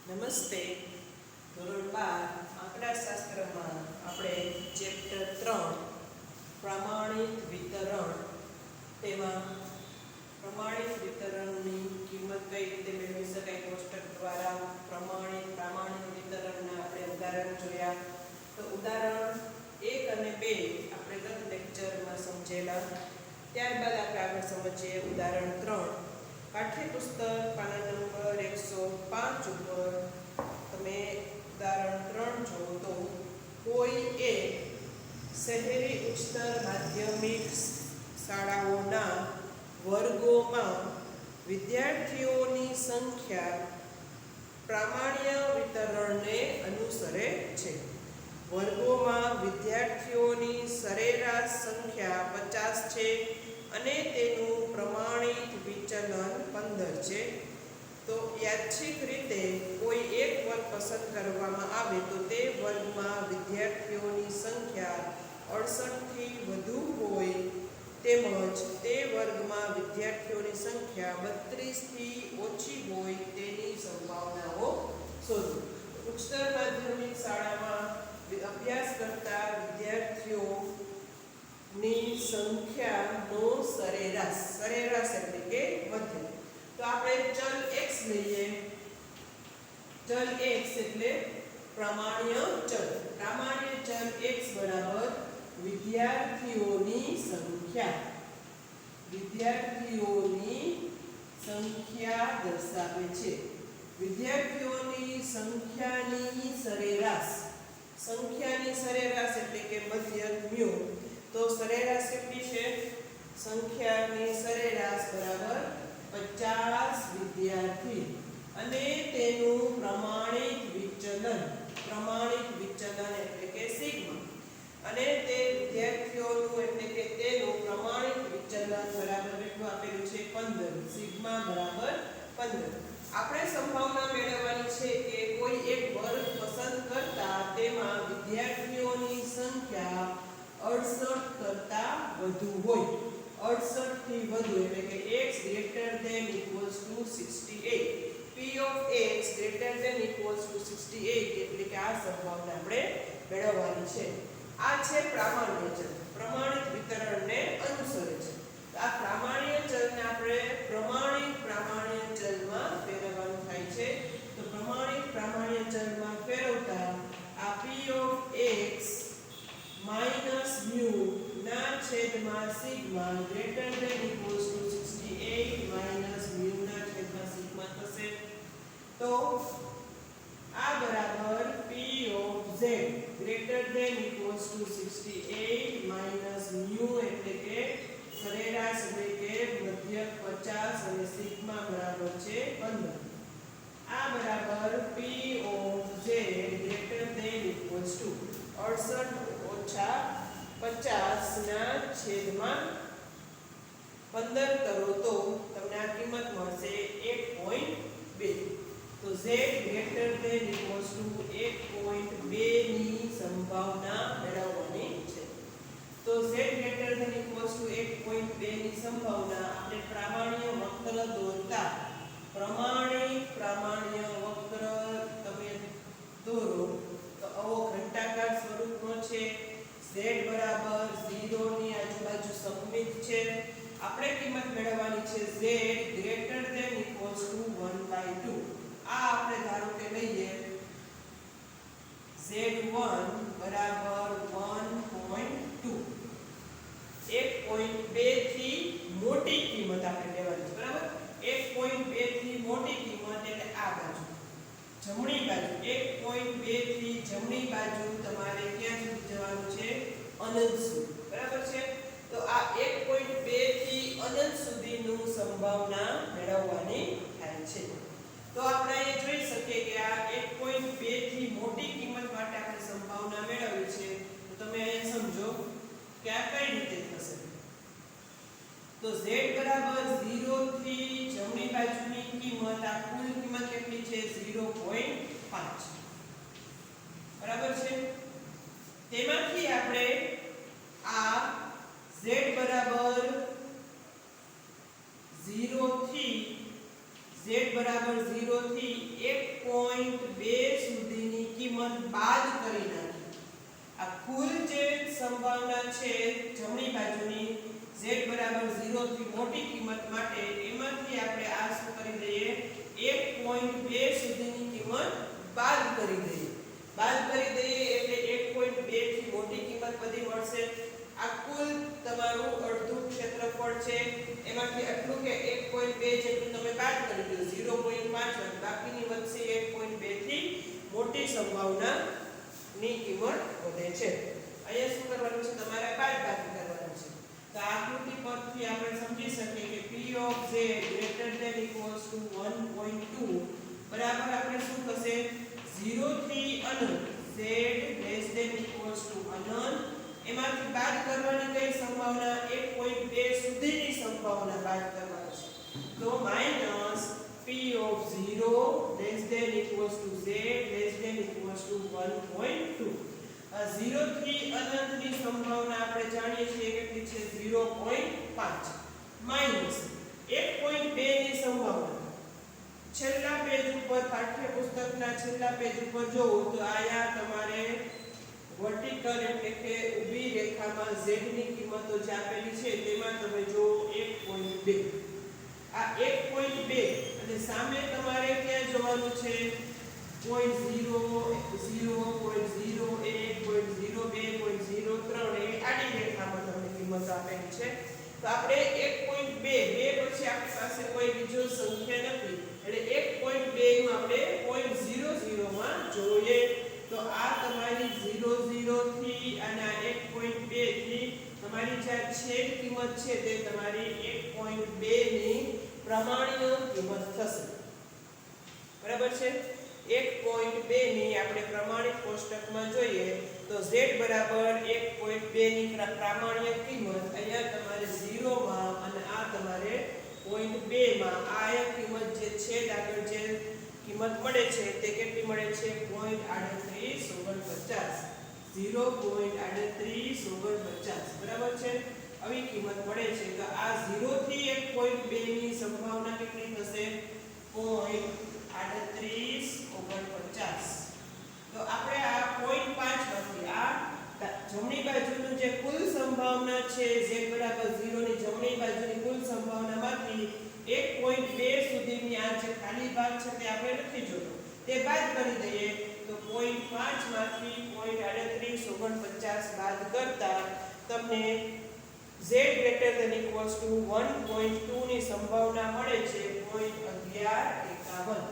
નમસ્તે. ધોરણ 12 આંકડાશાસ્ત્રમાં આપણે ચેપ્ટર 3 પ્રમાણિત વિતરણ, તેમાં પ્રમાણિત વિતરણની કિંમત કઈ રીતે મેળવી શકાય કોષ્ટક દ્વારા પ્રમાણિત વિતરણના આપણે ઉદાહરણ જોયા. તો ઉદાહરણ 1 અને 2 આપણે ગત લેક્ચરમાં સમજેલા. ત્યારબાદ આપણે આગળ સમજીએ ઉદાહરણ 3. પાઠ્યપુસ્તક પાના નંબર 105 ઉપર તમે ઉદાહરણ 3 જુઓ તો કોઈ એક શહેરી ઉચ્ચતર માધ્યમિક શાળાઓના વર્ગોમાં વિદ્યાર્થીઓની સંખ્યા પ્રામાણ્ય વિતરણને અનુસરે છે. વર્ગોમાં વિદ્યાર્થીઓની સરેરાશ સંખ્યા 50 છે અને તેનું પ્રમાણિત વિચલન 15 છે. તો યાદચ્છિક રીતે કોઈ એક વર્ગ પસંદ કરવામાં આવે તો તે વર્ગમાં વિદ્યાર્થીઓની સંખ્યા 68 થી વધુ હોય તેમજ તે વર્ગમાં વિદ્યાર્થીઓની સંખ્યા 32 થી ઓછી હોય તેની સંભાવનાઓ શોધો. ઉચ્ચતર માધ્યમિક શાળામાં અભ્યાસ કરતા વિદ્યાર્થીઓની સંખ્યાનો સરેરાશ એટલે કે મધ્ય. તો આપણે ચલ x લઈએ. ચલ x એટલે પ્રામાણ્ય ચલ. પ્રામાણ્ય ચલ x બરાબર વિદ્યાર્થીઓની સંખ્યા દર્શાવે છે. વિદ્યાર્થીઓની સંખ્યાની સરેરાશ એટલે કે મધ્ય મ્યુ. તો સરેરાશ કેટલી છે? સંખ્યાની સરેરાશ બરાબર 50 વિદ્યાર્થી અને તેનું પ્રમાણિત વિચલન એટલે કે સિગ્મા. અને તે વિદ્યાર્થીઓનું એટલે કે તેનું પ્રમાણિત વિચલન બરાબર કેટલું આપેલું છે? 15. સિગ્મા બરાબર 15. આપણે સંભાવના મેળવવાની છે કે કોઈ એક વર્ગ પસંદ કરતા તેમાં વિદ્યાર્થીઓની સંખ્યા 68 કરતા વધુ હોય. 68 થી વધુ એટલે કે x > 68. p of x > 68 એટલે કે આ સંભાવના આપણે મેળવવાની છે. આ છે પ્રામાણ્ય ચલ. પ્રમાણિત વિતરણને અનુસરે છે. આ પ્રામાણ્ય ચલને આપણે પ્રમાણિત ચલમાં ફેરવવાનું થાય છે. તો પ્રમાણિત ચલમાં ફેરવતા આ p of x minus mu ના છેદમાં સિગ્મા > 68 minus mu ના છેદમાં સિગ્મા થશે. તો આ બરાબર p of z > 68 minus mu એટલે કે સરેરાશ એટલે કે મધ્ય 50 અને સિગ્મા બરાબર છે 15. આ બરાબર p of z > 68 - 50 ના છેદમાં 15 કરો તો તમને આ કિંમત મળશે 1.2. તો z > 1.2 ની સંભાવના મેળવવાની છે. તો z > 1.2 ની સંભાવના આપણે પ્રામાણ્ય વક્ર દોરતા પ્રામાણ્ય વક્ર તમે દોરો તો આવો ઘંટાકાર સ્વરૂપનો છે. z બરાબર 0 ની આજુબાજુ સમમિત છે. આપણે કિંમત મેળવવાની છે z > 1/2. આ આપણે ધારો કે લઈએ z1 બરાબર 1.2. 1.2 થી મોટી કિંમત આપણે લેવાની છે. બરાબર? 1.2 થી મોટી કિંમત એટલે આ બાજુ જમણી બાજુ. 1.2 થી જમણી બાજુ તમારે ક્યાં સુધી જવાનું છે? અનંત સુધી. બરાબર છે? તો આ 1.2 થી અનંત સુધીનું સંભાવના મેળવવાની થાય છે. તો આપણે અહીં જોઈ શકીએ કે આ 1.2 થી મોટી કિંમત માટે આપણે સંભાવના મેળવવી છે. તો તમે અહીં સમજો કે આ કઈ રીતે થશે. તો z બરાબર 0 થી જમણી બાજુની કિંમત આ કુલ કિંમત કેટલી છે? 0.5. બરાબર છે? તેમાંથી આપણે આ z બરાબર 0 થી z બરાબર 0 થી 1.2 સુધીની કિંમત બાદ કરી નાખી. આ કુલ જે સંભાવના છે જમણી બાજુની z બરાબર 0 થી મોટી કિંમત માટે એમાંથી આપણે આ શું કરી દઈએ 1.2 સુધીની કિંમત બાદ કરી દઈએ. બાદ કરી દઈએ એટલે 1.2 થી મોટી કિંમત બધી મળશે. આ કુલ તમારું અડધું ક્ષેત્રફળ છે એમાંથી આટલું કે 1.2 જેટલું તમે બાદ કરી દો 0.5 બાકીની વધશે 1.2 થી મોટી સંભાવના ની કિંમત વધે છે. અહીંયા શું કરવાનું છે તમારે બાદબાકી કરવાનું છે. તો આ આકૃતિ પરથી આપણે સમજી શકીએ કે p of z greater than equals to 1.2 બરાબર આપણે શું થશે 0 થી અનંત z less than equals to અનંત એમાંથી બાદ કરવાની કઈ સંભાવના 1.2 સુધીની સંભાવના બાદ કરવાની છે. તો minus p of 0 less than equals to z less than equals to 1.2 0 થી અનંતની સંભાવના આપણે જાણીએ છીએ કેટલી છે 0.5 માઈનસ 1.2 ની સંભાવના છેલ્લા પેજ ઉપર પાઠ્યપુસ્તકના છેલ્લા પેજ ઉપર જોવો તો આયા તમારે વર્ટિકલ એટલે કે ઊભી રેખામાં z ની કિંમતો જે આપેલી છે તેમાં તમે જો 1.2 આ 1.2 અને સામે તમારે ક્યાં જોવાનું છે 0.0 0.01 0.02 0.03 એ આડી રેખામાં તમને કિંમત આપેલી છે. તો આપણે 1.2 બે પછી આપણી પાસે કોઈ બીજો સંખ્યા નથી એટલે 1.2 માં આપણે 0.00 માં જોઈએ. તો આ તમારી 0.0 થી અને 1.2 થી તમારી જે છેદ કિંમત છે તે તમારી 1.2 ની પ્રમાણિય કિંમત થશે. બરાબર છે 1.2 ની આપણે પ્રમાણિત કોષ્ટકમાં જોઈએ તો z બરાબર 1.2 ની પ્રમાણિય કિંમત અહીંયા તમારે 0 માં અને આ તમારે 0.2 માં આ એક કિંમત જે છેદ આગળ જે કિંમત મળે છે તે કેટલી મળે છે 0.3849 0.3849 બરાબર છે. આવી કિંમત મળે છે. તો આ 0 થી 1.2 ની સંભાવના કેટલી થશે 0.3849. તો આપણે આ 0.5 માંથી આ જમણી બાજુનું જે કુલ સંભાવના છે z બરાબર 0 ની જમણી બાજુની કુલ સંભાવનામાંથી 1.2 સુધીની આ જે ખાલી ભાગ છે તે આપણે નથી જોતો તે બાદ કરી દઈએ તો 0.5 માંથી 0.3849 બાદ કરતા તમને z greater than equals to 1.2 ની સંભાવના મળે છે 0.1151.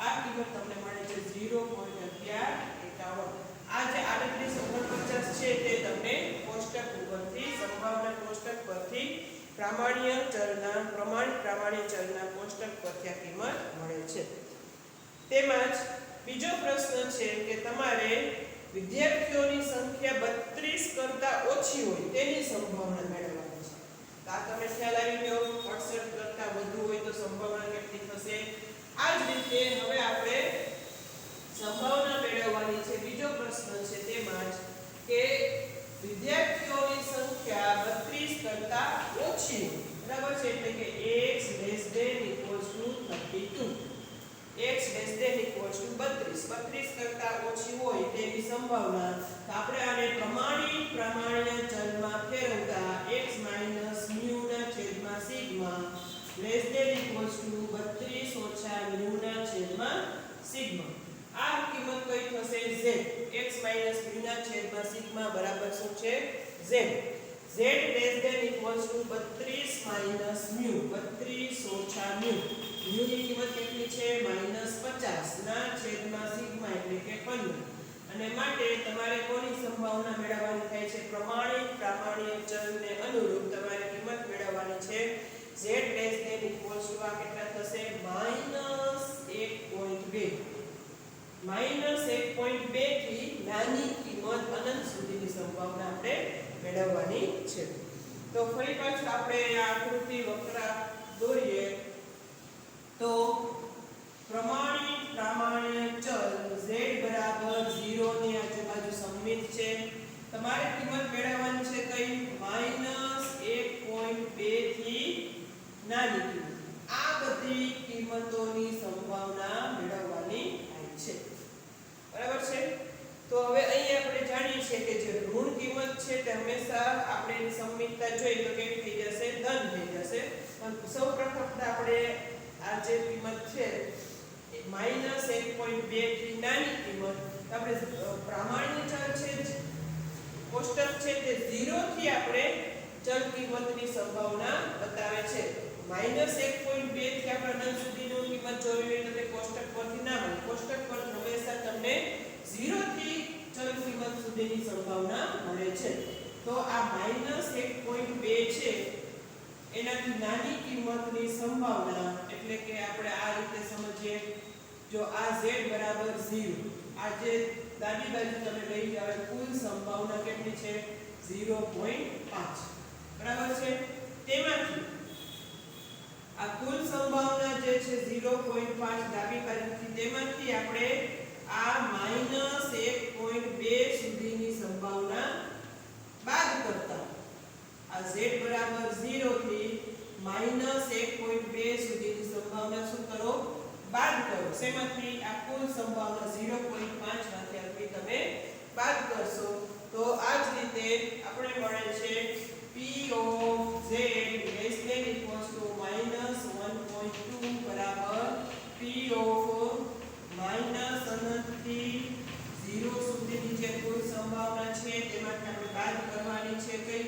આ કિંમત તમને મળે છે 0.1151. આ જે 3849 છે તે તમને કોષ્ટક ઉપરથી સંભાવના કોષ્ટક પરથી પ્રમાણિત ચલના કોષ્ટક પરથી આ કિંમત મળે છે. તેમજ બીજો પ્રશ્ન છે કે તમારે વિદ્યાર્થીઓની સંખ્યા 32 કરતા ઓછી હોય તેની સંભાવના મેળવવાની છે. તો આ તમને ખ્યાલ આવી ગયો 68 કરતા વધુ હોય તો સંભાવના કેટલી થશે. આ જ રીતે હવે આપણે સંભાવના મેળવવાની છે. બીજો પ્રશ્ન છે તેમાં કે વિદ્યાર્થીઓની સંખ્યા 32 કરતા ઓછી હોય બરાબર છે એટલે કે x less than equals to 32 x less than equals to 32 કરતા ઓછી હોય તેની સંભાવના. તો આપણે આને પ્રમાણ્ય ચલમાં ફેરવતા x - μ ના છેદમાં sigma less than equals to 32 ઓછા μ ના છેદમાં સિગ્મા. આ કિંમત કઈ થશે z x - μ ના છેદમાં સિગ્મા બરાબર શું છે z less than equals to 32 - μ 32 ઓછા μ ની કિંમત કેટલી છે -50 ના છેદમાં સિગ્મા એટલે કે 15. અને માટે તમારે કોની સંભાવના મેળવવાની થાય છે પ્રમાણિત ચલને અનુરૂપ તમારે કિંમત મેળવવાની છે z less than equals to આ કેટલા થશે -1.2 થી નાની કિંમત અનંત સુધીની સંભાવના આપણે મેળવવાની છે. તો ફરી પાછું આપણે આ આકૃતિ વક્ર દોરીએ તો પ્રમાણ્ય ચલ z બરાબર 0 ની આજુબાજુ સમમિત છે. તમારે કિંમત મેળવવાની છે કઈ -1.2 થી નાની કિંમત. આ બધી કિંમતોની સંભાવના એની સંમિતતા જોઈએ તો કેવી થઈ જશે ધન થઈ જશે પણ સૌપ્રથમ આપણે આ જે કિંમત છે -1.2 થી નાની કિંમત આપણે પ્રામાણિક ચલ છે કોષ્ટક છે તે 0 થી આપણે ચલ કિંમતની સંભાવના બતાવે છે -1.2 થી આપણે અનંત સુધીની કિંમત જોવી હોય તો તે કોષ્ટક પરથી ના મળે કોષ્ટક પર હંમેશા તમને 0 થી ચલ કિંમત સુધીની સંભાવના મળે છે તો આ -1.2 છે એનાથી નાની કિંમતની સંભાવના એટલે કે આપણે આ રીતે સમજીએ જો આ z બરાબર 0 આ જે ડાબી બાજુ તમે લઈ જાવ કુલ સંભાવના કેટલી છે 0.5 બરાબર છે તેમાંથી આ કુલ સંભાવના જે છે 0.5 ડાબી બાજુથી તેમાંથી આપણે આ -1.2 સુધીની સંભાવના બાદ કરતા આ z બરાબર 0 થી -1.2 સુધીની સંભાવના શું કરો બાદ કરો શેમાંથી આ કુલ સંભાવના 0.5 માંથી તમે બાદ કરશો તો આ જ રીતે આપણે મળે છે p of z less than equals to -1.2 બરાબર p of અનંત થી 0 સુધીની જે કુલ સંભાવના છે તેમાંથી આપણે બાદ કરવાની છે કઈ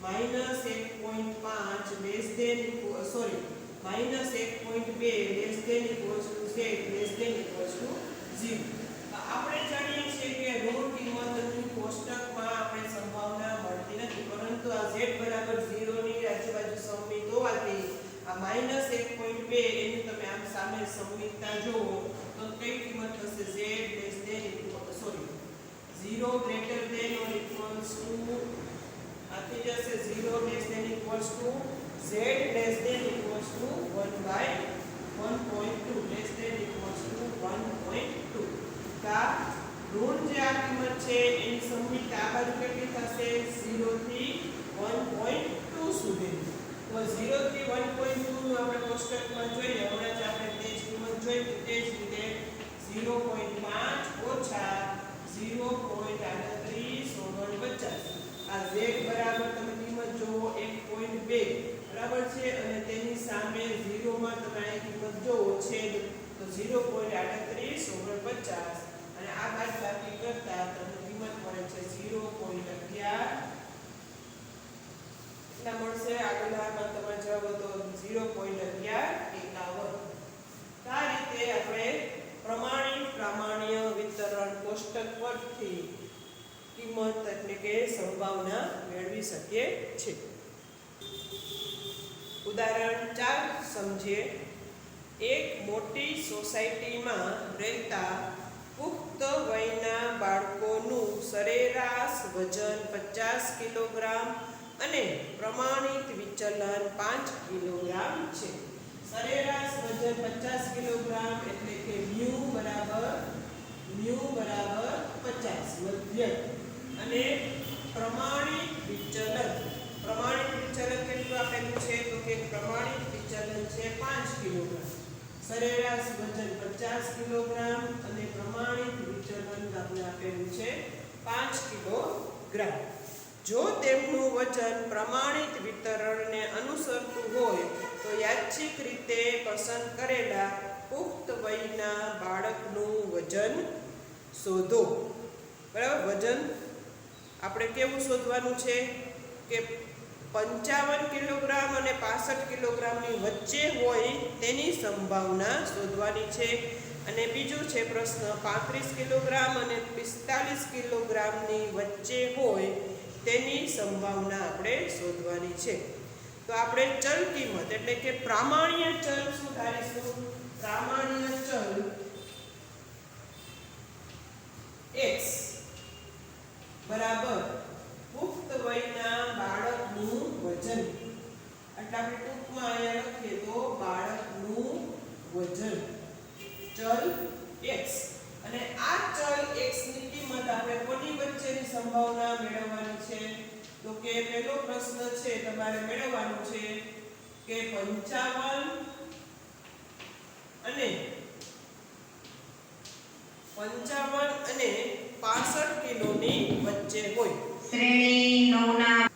-1.5 less than sorry -1.2 less than equals to z less than equals to 0 આપણે જાણીએ છીએ કે ઋણ કિંમતની કોષ્ટકમાં આપણે સંભાવના મળતી નથી પરંતુ આ z બરાબર 0 ની આજુબાજુ સંમિત હોવાથી આ -1.2 એની તમે આમ સામે સંમિતતા જોવો તો કઈ કિંમત થશે z less than sorry 0 greater than or equals to આથી જશે 0 less than equals to z less than equals to 1 by 1.2 less than equals to 1.2 કા ઋણ જે આ કિંમત છે એની સંમિત આ બાજુ કેટલી થશે 0 થી 1.2 સુધી તો 0 થી 1.2 નું આપણે કોષ્ટકમાં જોઈએ હમણાં જ આપણે તે જ કિંમત જોઈ તે જ રીતે 0.5 ઓછા 0.38 આ z બરાબર તમે કિંમત જોવો 1.2 બરાબર છે અને તેની સામે 0 માં તમે આ કિંમત જોવો છે તો 0.38 અને આ બાદબાકી કરતા તમને કિંમત મળે છે 0.11 એટલા મળશે આગળનામાં તમારો જવાબ હતો 0.11 આ રીતે આપણે પ્રામાણ્ય વિતરણ કોષ્ટક પરથી કિંમત એટલે કે સંભાવના મેળવી શકીએ છીએ ઉદાહરણ 4 સમજીએ એક મોટી સોસાયટીમાં રહેતા પુખ્ત વયના બાળકોનું સરેરાશ વજન 50 કિલોગ્રામ અને પ્રમાણિત વિચલન 5 કિલોગ્રામ છે સરેરાશ વજન 50 કિલોગ્રામ એટલે કે મ્યુ બરાબર 50 મધ્યક અને પ્રમાણિત વિચલન કેટલું આપેલું છે તો કે પ્રમાણિત વિચલન છે 5 કિલોગ્રામ સરેરાશ વજન 50 કિલોગ્રામ અને પ્રમાણિત વિચલન આપણે આપેલું છે 5 કિલોગ્રામ જો તેમનું વજન પ્રમાણિત વિતરણને અનુસરતું હોય તો યાદચ્છિક રીતે પસંદ કરેલા પુખ્ત વયના બાળકનું વજન શોધો બરાબર વજન આપણે કેવું શોધવાનું છે કે 55 કિલોગ્રામ અને 65 કિલોગ્રામની વચ્ચે હોય તેની સંભાવના શોધવાની છે અને બીજું છે પ્રશ્ન 35 કિલોગ્રામ અને 45 કિલોગ્રામની વચ્ચે હોય તેની સંભાવના આપણે શોધવાની છે તો આપણે ચલ કિંમત એટલે કે પ્રામાણ્ય ચલ શું ધારીશું પ્રામાણ્ય ચલ x બરાબર પુખ્ત વયના બાળકનું વજન એટલે આપણે ટૂંકમાં અહીંયા લખીએ તો બાળકનું વજન ચલ x અને આ ચલ x ની કિંમત આપણે કોની વચ્ચેની સંભાવના મેળવવાની છે તો કે પહેલો પ્રશ્ન છે તમારે મેળવવાનું છે કે 55 અને 65 કિલોની વચ્ચે હોય શ્રેણી 9 ના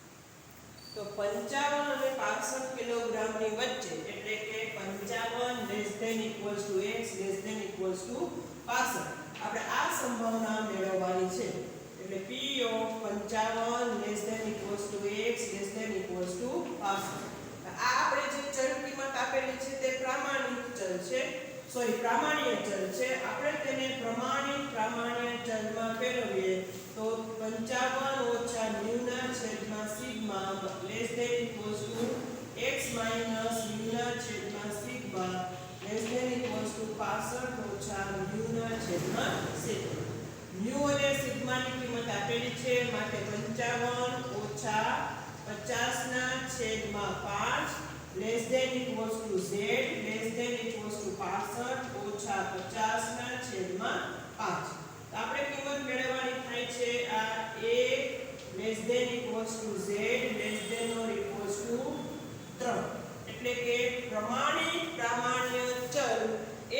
x < 65 આપણે આ સંભાવના મેળવવાની છે એટલે p ઓફ 55 < x < 65 આ આપણે જે ચલ કિંમત આપેલી છે તે પ્રામાણિક ચલ છે પ્રામાણ્ય ચલ છે આપણે તેને પ્રામાણ્ય ચલમાં ફેરવીએ તો 55 ઓછા ન્યુ ના છેદમાં sigma less than equals to x minus ન્યુ ના છેદમાં sigma less than equals to 65 ઓછા ન્યુ ના છેદમાં સિગ્મા ન્યુ અને સિગ્માની કિંમત આપેલી છે માટે 55 ઓછા 50 ના છેદમાં 5 less than equals to z less than equals to 65 ઓછા 50 ના છેદમાં 5 તો આપણે કિંમત મેળવવાની થાય છે આ a less than equals to z less than or equals to 3 એટલે કે પ્રામાણ્ય ચલ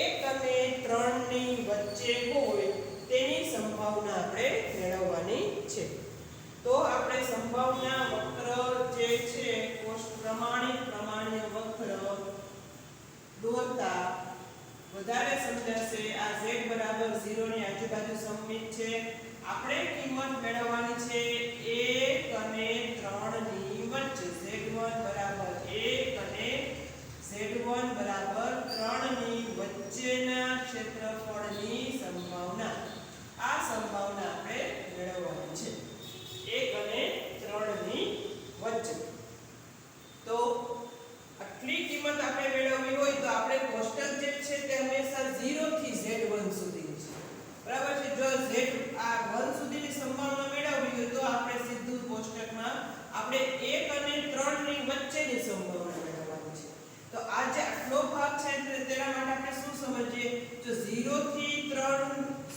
1 અને 3 ની વચ્ચે હોય તેની સંભાવના આપણે મેળવવાની છે તો આપણે સંભાવના વક્ર જે છે પ્રામાણ્ય વક્ર દોરતા વધારે સમજાશે આ z બરાબર 0 ની આજુબાજુ સમમિત છે આપણે કિંમત મેળવવાની છે 1 અને 3 ની વચ્ચે z1 બરાબર 1 અને z1 બરાબર 3 ની વચ્ચેના ક્ષેત્રફળની સંભાવના આ સંભાવના આપણે મેળવવાની છે 1 અને 3 ની વચ્ચે તો આટલી કિંમત આપણે મેળવવી હોય તો આપણે કોષ્ટક જે છે તે હંમેશા 0 થી z1 સુધીની છે બરાબર છે જો z આ 1 સુધીની સંભાવના મેળવવી હોય તો આપણે સીધું કોષ્ટકમાં આપણે 1 અને 3 ની વચ્ચેની સંભાવના મેળવવાની છે તો આ જે આટલો ભાગ છે તેના માટે આપણે શું સમજીએ જો 0 થી 3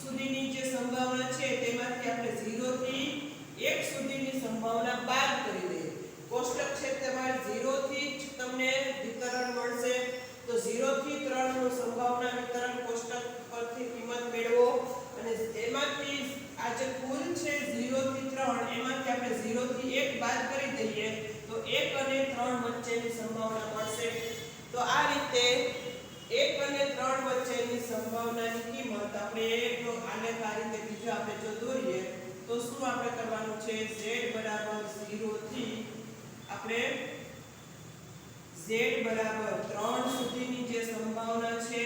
સુધીની જે સંભાવના છે તેમાંથી આપણે 0 થી 1 સુધીની સંભાવના બાદ કરી દઈએ કોષ્ટક છે તમારે 0 થી તમને વિતરણ મળશે તો 0 થી 3 નું સંભાવના વિતરણ કોષ્ટક પરથી કિંમત મેળવો અને એમાંથી આ જે કુલ છે 0 થી 3 એમાંથી આપણે 0 થી 1 બાદ કરી દઈએ તો 1 અને 3 વચ્ચેની સંભાવના મળશે તો આ રીતે 1 અને 3 વચ્ચેની સંભાવનાની કિંમત આપણે એકનો આલેખ આ રીતે બીજો આપણે જો દોરીએ તો શું આપણે કરવાનું છે z બરાબર 0 થી આપણે z બરાબર 3 સુધીની જે સંભાવના છે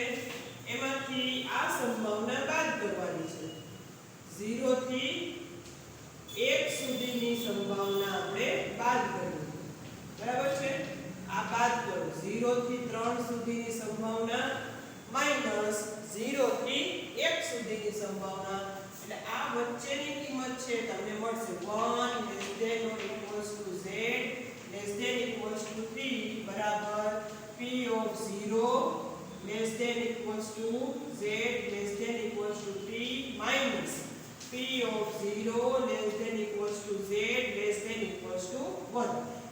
એમાંથી આ સંભાવના બાદ કરવાની છે 0 થી 1 સુધીની સંભાવના આપણે બાદ કરવી બરાબર છે આ બાદ કરો 0 થી 3 સુધીની સંભાવના માઈનસ 0 થી 1 સુધીની સંભાવના એટલે આ વચ્ચેની કિંમત છે તમને મળશે 1 less than or equals to z less than equals to 3 બરાબર p of 0 less than equals to z less than equals to 3 minus p of 0 less than equals to z less than equals to 1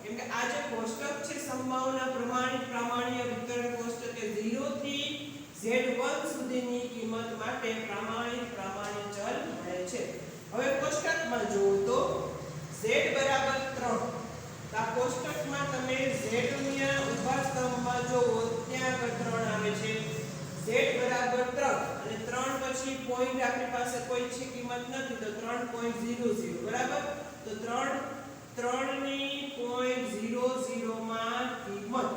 કેમ કે આ જે કોષ્ટક છે સંભાવના પ્રામાણ્ય વિતરણ કોષ્ટક એ 0 થી z1 સુધીની કિંમત માટે પ્રામાણિક ચલ મળે છે હવે કોષ્ટકમાં જોવો તો z બરાબર 3 આ કોષ્ટકમાં તમે z ની ઊભા સ્તંભમાં જોવો ત્યાં આગળ 3 આવે છે z બરાબર 3 અને 3 પછી પોઈન્ટ આપણી પાસે કોઈ છે કિંમત નથી તો 3.00 બરાબર તો 3 ની 0.00 માં કિંમત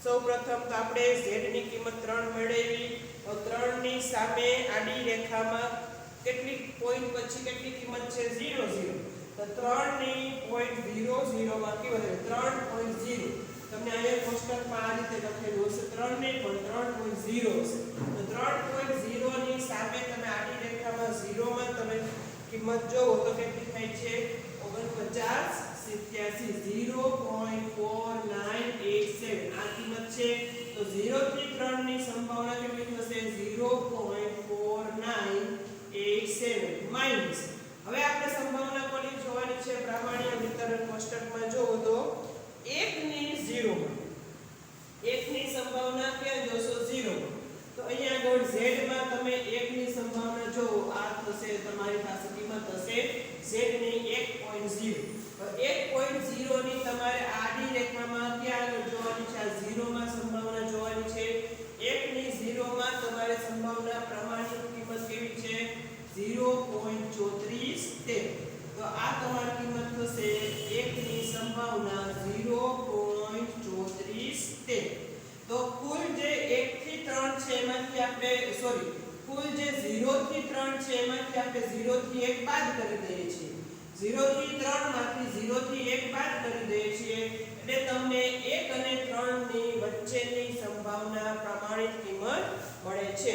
સૌપ્રથમ તો આપણે z ની કિંમત 3 મેળવી તો 3 ની સામે આડી રેખામાં કેટલી પોઈન્ટ પછી કેટલી કિંમત છે 0 0 તો 3 ની 0.00 માં કિંમત 3.0 તમને અહીંયા કોષ્ટકમાં આ રીતે લખેલું હશે 3 નહીં પણ 3.0 હશે તો 3.0 ની સામે તમે આડી રેખામાં 0 માં તમે કિંમત જોવો તો કેટલી થાય છે 49 87 0.4987 આ કિંમત છે તો 0 થી 3 ની સંભાવના કેટલી થશે 0.4987 માઈનસ હવે આપણે સંભાવના કોની જોવાની છે પ્રામાણ્ય વિતરણ કોષ્ટકમાં જોવો તો 1 ની 0 માં 1 ની સંભાવના ક્યાં જોશો 0 માં તો અહીંયા આગળ z માં તમે 1 ની સંભાવના જોવો આ થશે તમારી પાસે કિંમત હશે z ની 1.0 તો 1.0 ની તમારે આડી રેખામાં ક્યાં આગળ જોવાની છે આ 0 માં સંભાવના જોવાની છે આપણે કુલ જે 0 થી 3 છે એમાંથી આપણે 0 થી 1 બાદ કરી દઈએ છીએ 0 થી 3 માંથી 0 થી 1 બાદ કરી દઈએ છીએ એટલે તમને 1 અને 3 ની વચ્ચેની સંભાવના પ્રમાણિત કિંમત મળે છે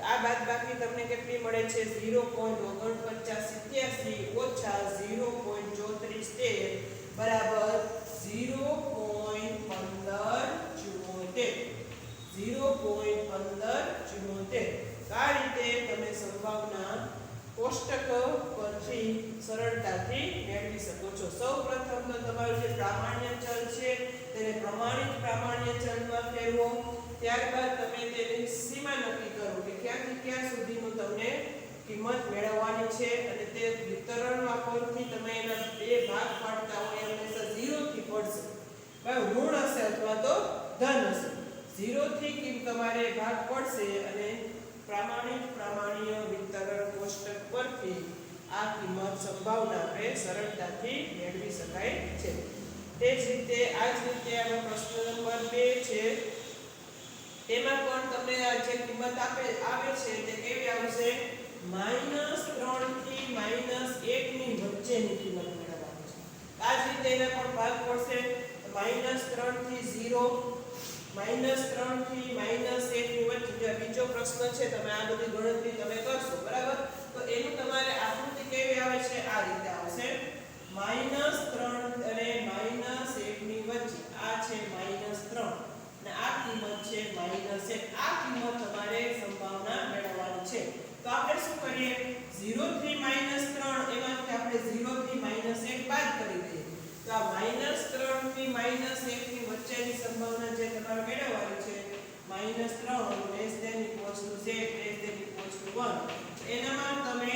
આ બાદબાકી તમને કેટલી મળે છે 0.4987 ઓછા 0.3413 બરાબર 0.1574 આ રીતે તમે સંભાવના કોષ્ટક પરથી સરળતાથી મેળવી શકો છો સૌપ્રથમ તો તમારું જે પ્રામાણ્ય ચલ છે તેને પ્રમાણિત પ્રામાણ્ય ચલમાં ફેરવો ત્યારબાદ તમે તેની સીમા નક્કી કરો કે ક્યાંથી ક્યાં સુધીનું તમને કિંમત મેળવવાની છે અને તે વિતરણમાં પરથી તમે એના બે ભાગ પાડતા હોય હંમેશા 0 થી પડશે બરાબર ઋણ હશે અથવા તો ધન હશે 0 થી તમારે ભાગ પડશે અને પ્રામાણિક પ્રામાણ્ય વિતરણ કોષ્ટક પરથી આ કિંમત સંભાવના આપણે સરળતાથી મેળવી શકાય છે તે જ રીતે આ જ રીતે આનો પ્રશ્ન નંબર 2 છે તેમાં પણ તમને આ જે કિંમત આવે છે તે કેવી આવશે -3 થી -1 ની વચ્ચેની કિંમત મેળવવાની છે આ જ રીતે એના પણ ભાગ પડશે -3 થી 0 -3 થી -1 ની વચ્ચે બીજો પ્રશ્ન છે તમે આ બધી ગણતરી તમે કરશો બરાબર તો એનું તમારે આકૃતિ કેવી આવે છે આ રીતે આવશે -3 અને -1 ની વચ્ચે આ છે -3 અને આ કિંમત છે -1 આ કિંમત તમારે સંભાવના મેળવવાની છે તો આપણે શું કરીએ 0 થી -3 એમાંથી આપણે 0 થી -1 બાદ કરી દઈએ તો આ -3 થી -1 ની વચ્ચેની સંભાવના જે તમારે મેળવવાની છે -3 less than equals to z less than equals to 1 એનામાં તમે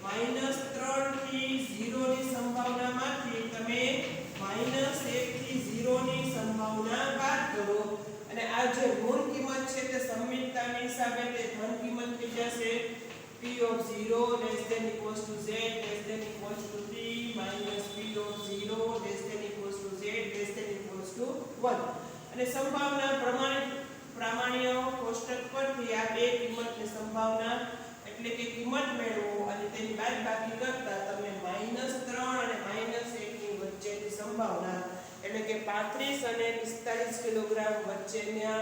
-3 થી 0 ની સંભાવનામાંથી તમે -1 થી 0 ની સંભાવના બાદ કરો અને આ જે ઋણ કિંમત છે તે સંમિતતાની હિસાબે તે ધન કિંમત થઈ જશે p of 0 less than equals to z less than equals to 3 minus p of 0 less than equals to z less than equals to 1 અને સંભાવના પ્રામાણ્ય કોષ્ટક પરથી આ બે કિંમતની સંભાવના એટલે કે કિંમત મેળવો અને તેની બાદબાકી કરતા તમને -3 અને -1 ની વચ્ચેની સંભાવના એટલે કે 35 અને 45 કિલોગ્રામ વચ્ચેના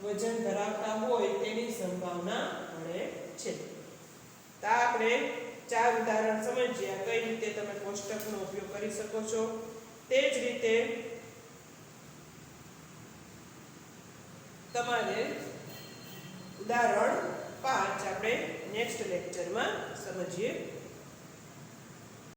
વજન ધરાવતા હોય તેની સંભાવના મળે છે તો આપણે ચાર ઉદાહરણ સમજ્યા કઈ રીતે તમે કોષ્ટકનો ઉપયોગ કરી શકો છો તે જ રીતે તમારે ઉદાહરણ 5 આપણે નેક્સ્ટ લેક્ચરમાં સમજીએ